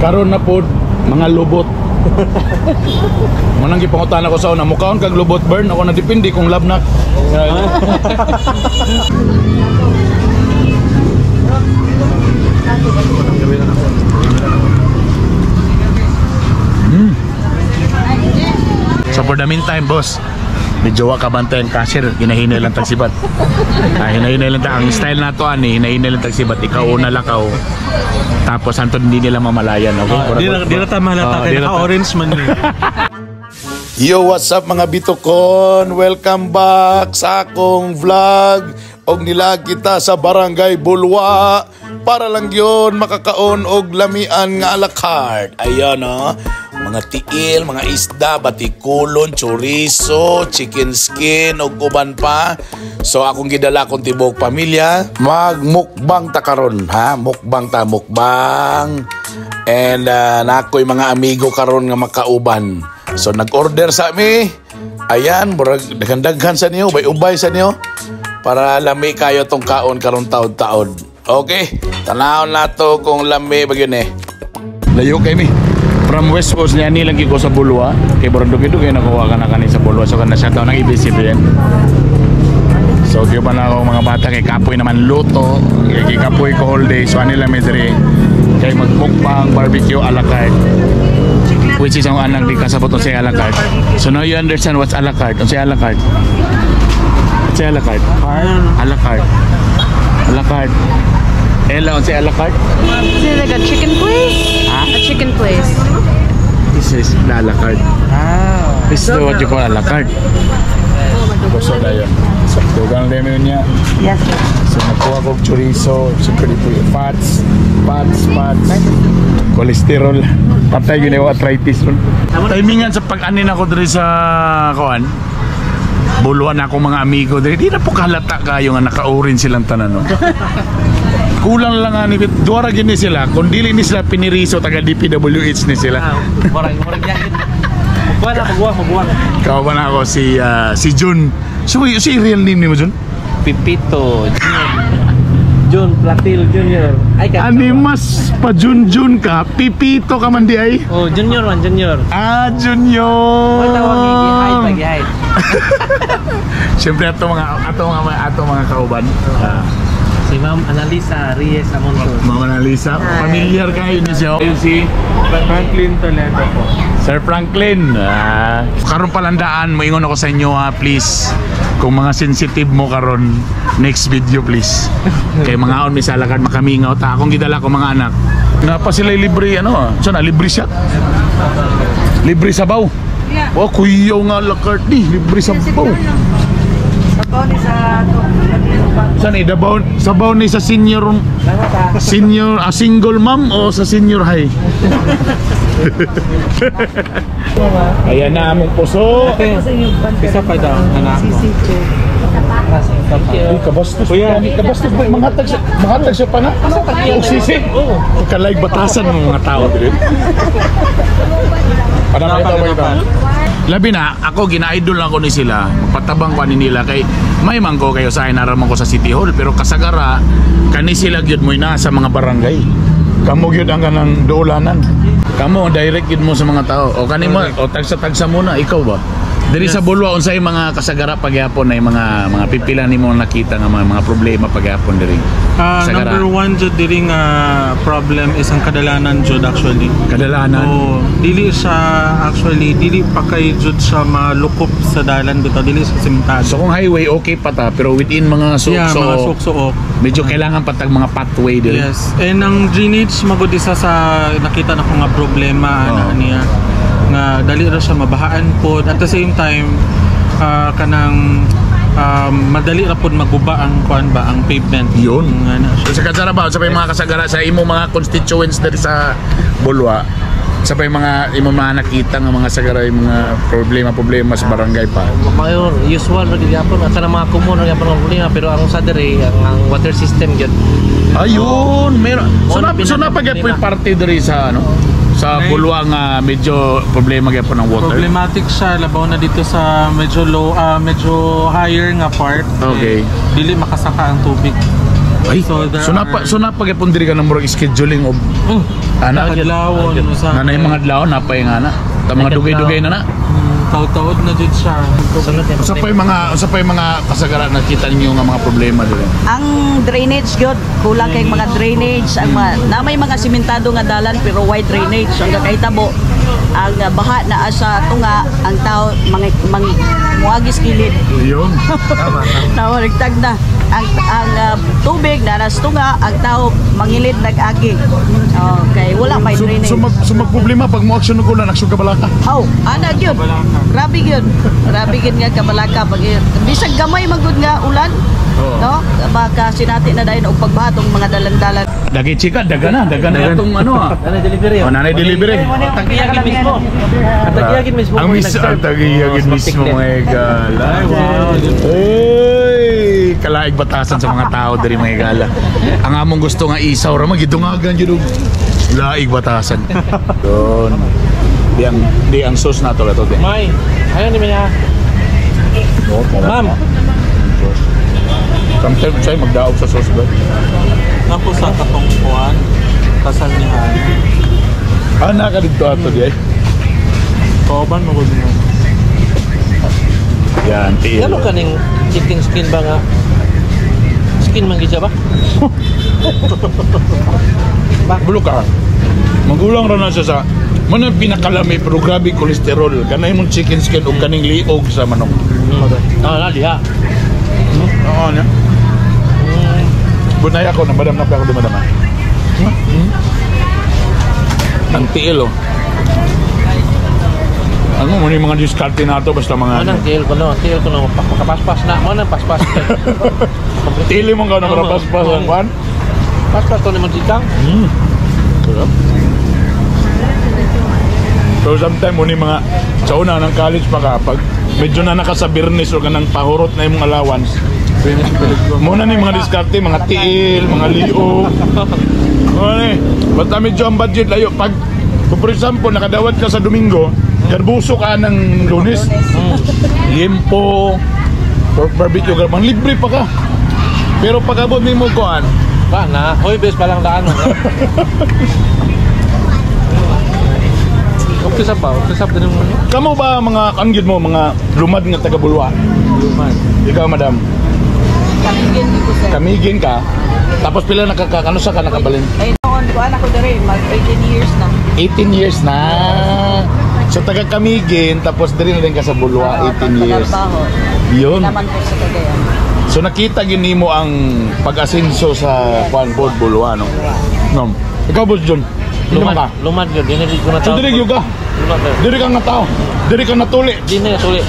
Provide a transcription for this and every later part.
Karon na po mga lubot. Manang gipangutan ako sa una, mukhaon kag lubot burn ako na depende kung labnak. So for the meantime, boss, medyo ka bantayan cashier, hinahinay lang tagsibat. Hinahinay lang ang style na to ani, hinahinay lang tagsibat. Ikaw una lang kao. Tapos antod hindi nila mamalayan, okay? Di na tama halata kay naka-orange man ni. Yo, what's up mga bitokon? Welcome back sa akong vlog. Og nilag kita sa Barangay Bulwa para lang yun makakaon og lamian nga a la carte. Ayan o, mga tiil, mga isda, batikulon, chorizo, chicken skin og uban pa. So akong gidala kong tibok pamilya, magmukbang ta karon, ha? Mukbang ta, mukbang. And nakoy mga amigo karon nga makauban. So nag-order sa mi. Ayan, murag daghan sa niyo, ubay sa niyo. Para lami kayo tong kaon karon taon-taon. Okay, tanawon nato kung lami bagyon eh. Layo kay mi. From West Coast niya nilang ko sa Bulwa. Kay Borondog-dog kay nakuha ka na kani sa Bulwa. So kana siya daw nang ibisip yan. So kaya pa na ako mga bata kay kapoy naman luto. Kay kapoy ko all day. So anila may diri kay magmukbang barbecue a la carte. Which is ang anang di kasabot sa a la carte. So now you understand what's a la carte. Sa a la carte. Sa a la carte. A la carte. A la carte. Ella, on say a la carte? Is it like a chicken place? Huh? A chicken place. This is the a la carte. This is what you call a la carte. So na yun. So, tugang lemon niya. Yes. So, nakuha ko chorizo. So, pretty fats. Cholesterol. Patay yun yung arthritis. Timingan sa pag-anin ako diri sa kawan. Buluan ako mga amigo diri. Di na po kalata kayo nga naka-orange silang tanan. No? Kulang lang nga ni duwara gini sila. Kung dili ni sila piniriso taga DPWH ni sila. Murag yan. Magbuwang. Kao ba na ako si Jun. So si real name ni mo Jun? Pipito Jun Platil Junior. Ani mas pa Jun ka, Pipito ka man di ay. Oh, Junior man, Junior. Ah, Junior. Tawag i-hide. Siyempre ato mga kauban. Si Ma'am Analisa Reyes Amonto. Ma'am Analisa, familiar kayo ni siya. Si Franklin Toledo po. Sir Franklin. Karon palandaan, moingon ako sa inyo please. Kung mga sensitive mo karon, next video please. Kay mga on misalakad makamingaw ta akong gidala ko mga anak. Napa sila libre libre siya. Libre sabaw. Oh, kuyaw nga la carte ni, libre sabaw. Sabaw ni sa Saan sabaw ni sa senior single mom o sa senior high? Ayan na among puso. Isa pa daw, anak mo. Kabastos ba? Mangatag siya pa na? Sisi? Kalayag batasan ng mga tao dito. Labi na, ako gina-idol lang ko ni sila. Patabang ko nila kay may mangko kayo sa naraman ko sa City Hall. Pero kasagara, kani sila gyud mo na sa mga barangay. Kamu gyud ang kanang doolanan. Kamu direct gyud mo sa mga tao. O kani mo, o tagsa-tagsa muna, ikaw ba? Diri sa Bulwa unsay mga kasagara pagyapon na mga pipila nimo nakita nga mga problema pagyapon diri. Number one jud diri nga problem is ang kadalanan jud actually. Kadalanan. Oh, dili pa kay jud sa malukop sa dalan bitaw dili sa sementado. So kung highway okay pa ta pero within mga suksok medyo kailangan patag mga pathway diri. Yes. And ang drainage magud isa sa nakita na ko nga problema niya. Nga dali ra siya mabahaan pod at the same time madali ra pod maguba ang ang pavement yun so, sa kasara ba sa mga kasagara sa imo mga constituents diri sa Bulwa sa mga imo mga nakita nga mga sagara yung mga problema sa barangay pa mayor usual ra gyapon at sa mga common ra gyapon ang problema pero ang sa diri ang water system gyud ayun meron so napagay parte diri sa sa Bulwa nga medyo problema gyapon ang water. Problematic siya labaw na dito sa medyo low medyo higher nga part. Okay. Dili makasaka ang tubig. Ay, So, there so napa gyapon diri ka nang murag scheduling of ana Kadlawon sa na yung mga adlaw napay nga na. Ta mga dugay-dugay na. taud-taud na jud siya. Sa pa yung mga kasagaran nakita ninyo nga mga problema diri. Ang drainage gyud, kulang kay mga drainage, ang na may mga simentado nga dalan pero wide drainage ang kahitabo. Ang baha na sa tunga, ang tao muagis kilid. Yun. Nawarigtag na. Ang tubig na nas tunga, ang tao mangilid nag-agi. Okay, wala may drainage. So magproblema pag mo action ko na nagsug ka balaka. Oh, ana gyud. Grabe gyud. Grabe gyud nga kabalaka pag bisag gamay magud nga ulan. No? Baka sinati na dayon og pagbahatong mga dalan-dalan. Dagi chika, daga na itong ano ah. Nanay delivery. Nanay delivery. Tagiyagin mismo. Tagiyagin mismo. Ang tagiyagin mismo mga gala. Uy, kalaig batasan sa mga tao diri mga gala. Ang among gusto nga isaw ra magidungagan jud og laig batasan. Don. Di ang sauce na to lato. May, ayan ni Maya. Ma'am. Sometimes say magdaog sa sauce ba? Napo sa katong kuan, kasanihan. Ana ka dito ato di ay. Kauban mo gud mo. Yan, tiil. Ano kaning chicken skin ba nga? Skin man gid siya ba? Bulok ka. Magulang ra na siya sa mana pinakalami pero grabe kolesterol. Kanay mong chicken skin o kaning liog sa manok. Ah, diha. Oo na. Bunay ako na madam na pa ako di madam. Ang tiil oh. Ano mo ni mga diskarte na to basta mga Anang tiil ko no, pakapaspas na. Mo nang paspas. tili mo ka na para paspas ang kwan. Paspas to ni Mansikang. So sometimes mo ni mga sa una ng college pa ka pag medyo na nakasabirnis o kanang pahurot na yung allowance. Muna ni mga diskarte, mga tiil, mga liog. Basta medyo ang budget layo. Pag, for example, nakadawat ka sa Domingo, garbuso ka ng Lunes, limpo, pork barbecue, garbang libre pa ka. Pero pag abot mo kuhan, Ba na, hoy bes pa lang daan. Okay sa ba? Okay sa din mo. kamo ba mga kanggid mo, mga lumad nga taga-Bulwa? Lumad. Ikaw, madam? Kamigin dito sir. Kamigin ka, tapos pila ano sa ka nakabalin? Ay noon ko anak ko diri mag 18 years na. 18 years na. So taga Kamigin, tapos diri na din ka sa Bulwa, 18 years. Trabaho. Yun. Naman ko sa Cagayan. So nakita gini mo ang pag-asenso sa Juan Board Bulwa, no? No. Ikaw, Boss John, lumad ka? Lumad yun, dinili ko na So tao. diri ka? Lumad yun. Diri ka nga tao? Diri ka natuli? Di na sulit.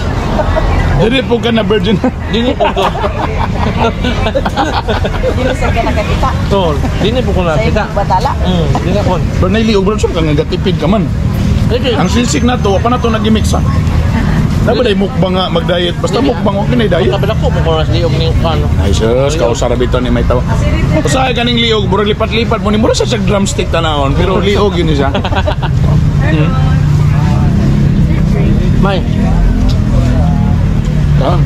Diri po ka na virgin? Dini po ko. Dili sa nakakita. Tol, dini po ko na Sa kita. ibang batala. Dini po. Pero nailiog bro, so kang nagatipid ka man. Ang sinsik na to, pa na to nag-mix ha? Dapat ay mukbang nga mag-diet. Basta mukbang, okay na diet. Kabila ko mo na sa liog ni ano. Ay sus, kausara bito ni may tawa. Usahay kaning liog, bro, lipat-lipat mo ni mura sa drumstick tanahon, pero liog yun siya. May. Ah.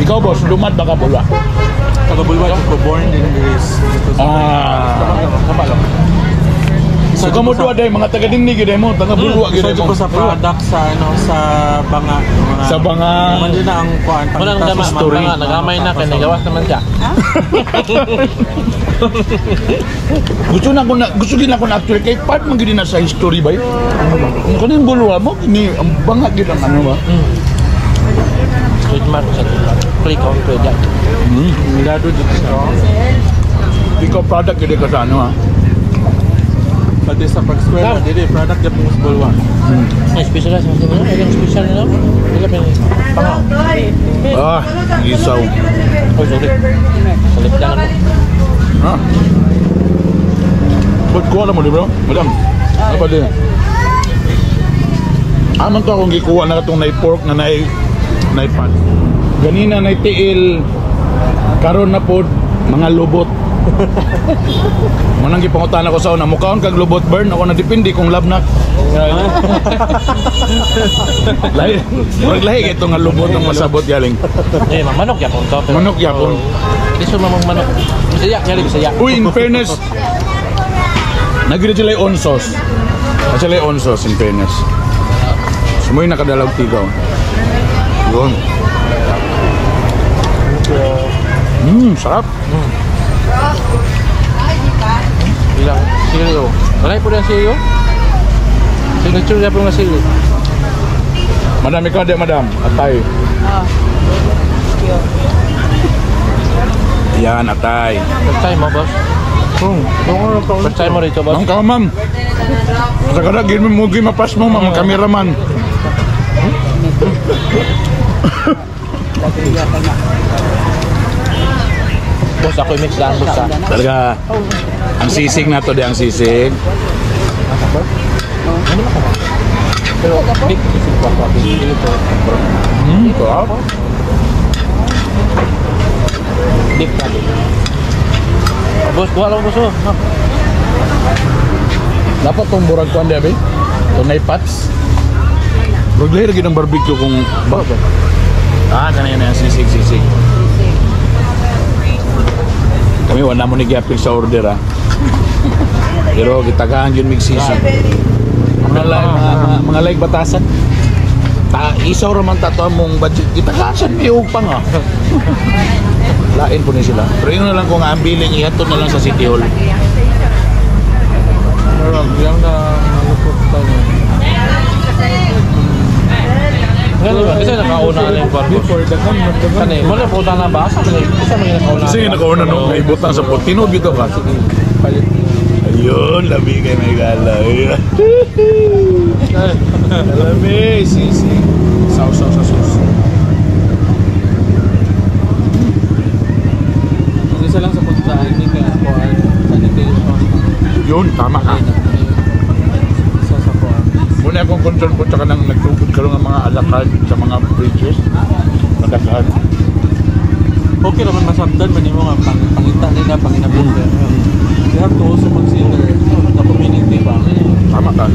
Ikaw, boss, lumad ba ka Bulwa? Taga-Bulwa ko born din Greece. Sama lang. So kamo duwa day mga taga-dingnig gyud mo, taga-Bulwa gyud So mo. ko sa product sa sa banga. Sa banga. Man din ang kuan Wala nang dama, story. mga nagamay na kay nagawas naman siya. Gusto din ako na actually kay part man gyud na sa history ba? Kaning Bulwa mo ni ang banga gyud ang ano ba? Trademark sa click on to dyan. Milado dito sa Ikaw product gyud ka sa ano ha. pati sa pag-square na dili product gyud mo sa Bulwa. Ay, special sa mga nila. Ay, special nila. Wala pa yung pangaw. Ah, isaw. Oh, sorry. Salit lang ano. Ha? Ba't kuha na mo di bro? Madam, ano ba din? Aman to akong gikuha na itong nai-pork na nai-pan. Ganina nai-tiil, karon na po, mga lubot. Manang gipangutan ako sa una, mukhaon kag lubot burn, ako na depende kung labnak. Lahi, murag lahi kay itong lubot ang masabot galing. Eh, manok yapon to. Manok yapon. Hindi siya mamang manok. Bisaya, kaya bisaya. Uy, in fairness, nagre sila yung onsos. Sila yung onsos, in fairness. Sumoy nakadalag tigaw. Yun. Sarap. Bilang sili. Malay po din sili. Signature niya po nga sili. Madam, ikaw di, madam. Atay. Yan, atay. First time mo, boss? First time mo rito, boss? Ma'am ka, ma'am. Sa kada, gini mapas mo, mga kameraman. Boss, ako i-mix lang, boss. Talaga, ang sisig na to, di ang sisig. Pero, big. Sarap. Deep na, deep. Boss, kuha lang, boss. Dapat tong burag ko, hindi, abi? Tunay pats. Burag lahir lagi ng barbecue kung... Kanina yan, sisig. Kami wala mo nagyapil sa order, ha. Pero gitagaan yun migsisig. Mga like batasan. Isaw raman tato mong budget. Gitagaan may pa nga. Lain po ni sila. Pero yun na lang kung ang billing ihatod na lang sa City Hall. Pero bilang na malupot tayo. Kasi nakauna na yung barbos. Kani, mo na puta na ba? Isa mo yung nakauna. Kasi nakauna nung naibutang sa potino dito ka. Ayun, labi kay may gala. Labi, sisi. Sausaw sa sauce. Isa lang sa puntaan, hindi kaya kuhaan. Sanitation. Yun, tama ka. Isa sa kuhaan. Muna akong concern po tsaka nang nagtugod ka ng mga alakad sa mga bridges. Nagkasaan. Okay naman masabdan, mani mo nga pangita nila, panginabunan. You have to also consider the community ba? Tama ka.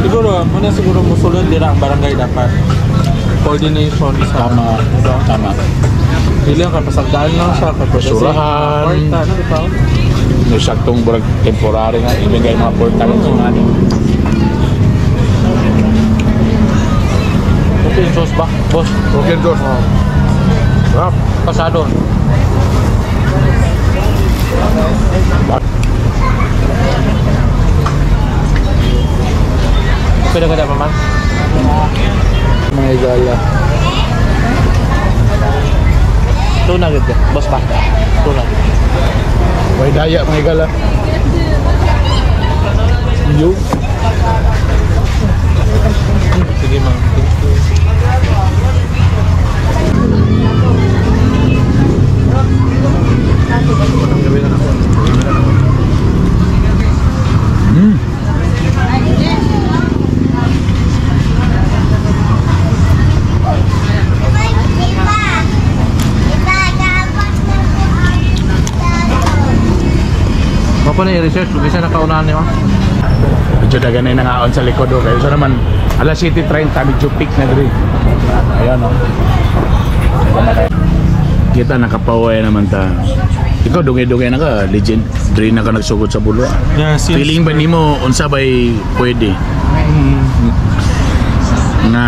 Siguro, muna siguro musulod nila ang barangay dapat. Coordination sa... Tama. Hindi lang kapasagdaan lang siya. Basurahan. Porta, ano di ba? May saktong burag temporary nga. Ibigay mga portal sa mga ano. Okay yung sauce ba, boss? Okay, Diyos. Sarap. Pasado. Pwede ka na, mama? Mga igala. Tuna agad ka, boss ba? Tuna agad. May daya mga igala. Yung. Sige ma'am. Mapa na i-research, bisa nakaunahan niyo. Medyo dagan na nangaon sa likod o. Kaya so naman, alas 7:30, medyo peak na diri. Ayan o. Kita nakapaway naman ta. Ikaw dungay-dungay na ka, legend. Diri na ka nagsugod sa bulo. Yeah, since... Feeling ba nimo unsa bay pwede? Nga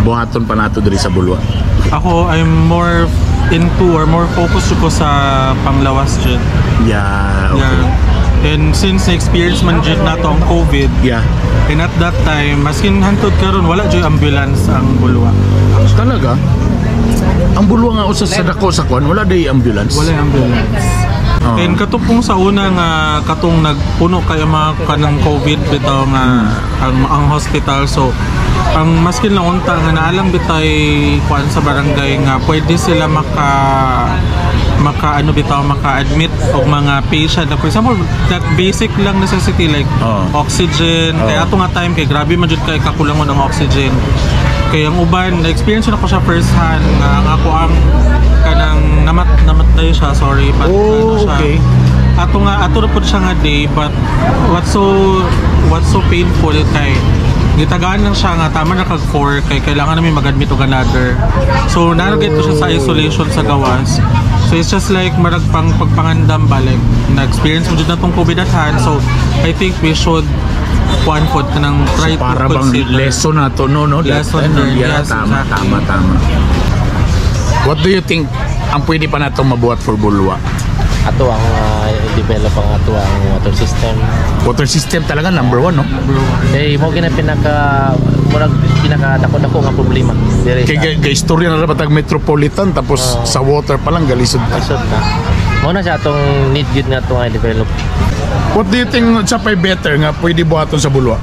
buhaton pa nato diri sa bulwa. Ako, I'm more into or more focused ko sa panglawas dyan. Yeah, okay. Yeah. And since na-experience man dyan na to ang COVID, Yeah. and at that time, maskin hantod karon wala dyan ambulance ang bulwa. Talaga? Ang bulwa nga usa sa dako sa kon, wala day ambulance. Wala yung ambulance. Oh. And katupong sa una nga katong nagpuno kayo mga kanang COVID bitaw nga ang hospital, so ang maskin lang unta nga naalang bitay kuan sa barangay nga pwede sila maka-admit og mga patient na for example that basic lang necessity like oxygen. Kaya ato nga time kay grabe man jud kay kakulangon ang oxygen. Kaya ang uban, na-experience na ko siya first hand nga ang ako ang kanang namat tayo siya, sorry, but ano siya. Okay. Ato na po siya nga day, but what's so painful kay gitagaan lang siya nga tama na kag-4 kay kailangan namin mag-admit og another. So naragay ko siya sa isolation sa gawas. So it's just like marag pang pagpangandam balik na-experience mo dyan na tong COVID at hand. So I think we should one foot ka nang try to Para bang consider. lesson na to, no? Lesson learned, yes, tama, exactly. tama. What do you think ang pwede pa natong mabuhat for Bulwa? Ato ang develop ang ato ang water system. Water system talaga number 1, no? Kay mo gina pinaka dako nga problema. Dire Kaya istorya na dapat ang metropolitan tapos sa water pa lang galisod na. isod na. Mo na siya atong need gyud nga ato nga develop. What do you think sa pay better nga pwede buhaton sa Bulwa?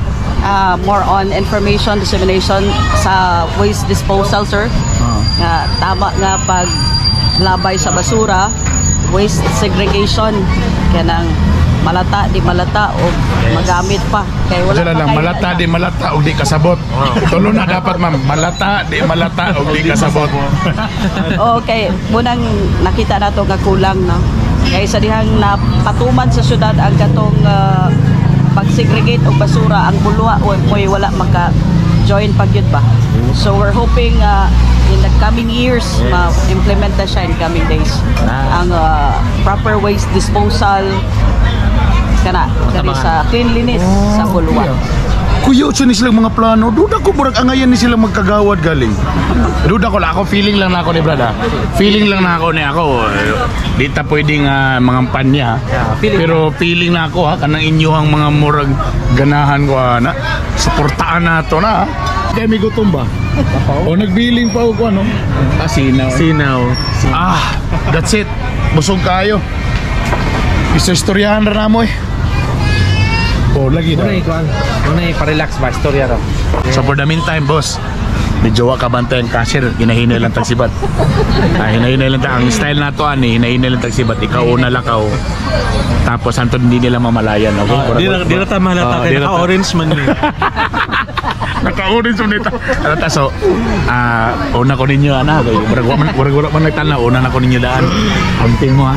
More on information dissemination sa waste disposal, sir. Nga tama nga pag labay sa basura, waste segregation kanang malata di malata o magamit pa kay wala Wala lang, pa malata di malata o di kasabot. Tulo na dapat, ma'am. Malata di malata o di kasabot. Okay, munang nakita nato nga kulang, no? Kaya sa dihang napatuman sa syudad ang katong pag-segregate og basura, ang Bulwa mo'y wala maka-join pagyud ba. So we're hoping in the coming years ma-implement na siya in coming days. Ang proper waste disposal kana sa cleanliness sa Bulwa. Kuya, ni silang mga plano. Duda ko murag angayan ni silang magkagawad galing. Duda ko lang ako, feeling lang na ako ni Brada. Feeling lang na ako ni ako. Di ta pwedeng mga panya. Pero feeling na ako ha, kanang inyuhang mga murag ganahan ko na. Suportaan na to na. Kaya may gutom ba? O nagbiling pa ako ano? Sinaw. That's it. Busog kayo. Istoryahan na mo eh. Oh, lagi na. Muna pa-relax ba istorya ro. So for the meantime, boss, medyo ka bantay ang cashier, hinahinay lang tagsibat. Hinahinay lang ang style na to ani, hinahinay lang tagsibat. Ikaw una lakaw. Tapos antod hindi nila mamalayan, okay? Di na tama halata kay naka-orange man ni. Naka-orange man ito. So, una ko ninyo ana, wala man nagtanaw, una na ko ninyo daan. Konting mo ha.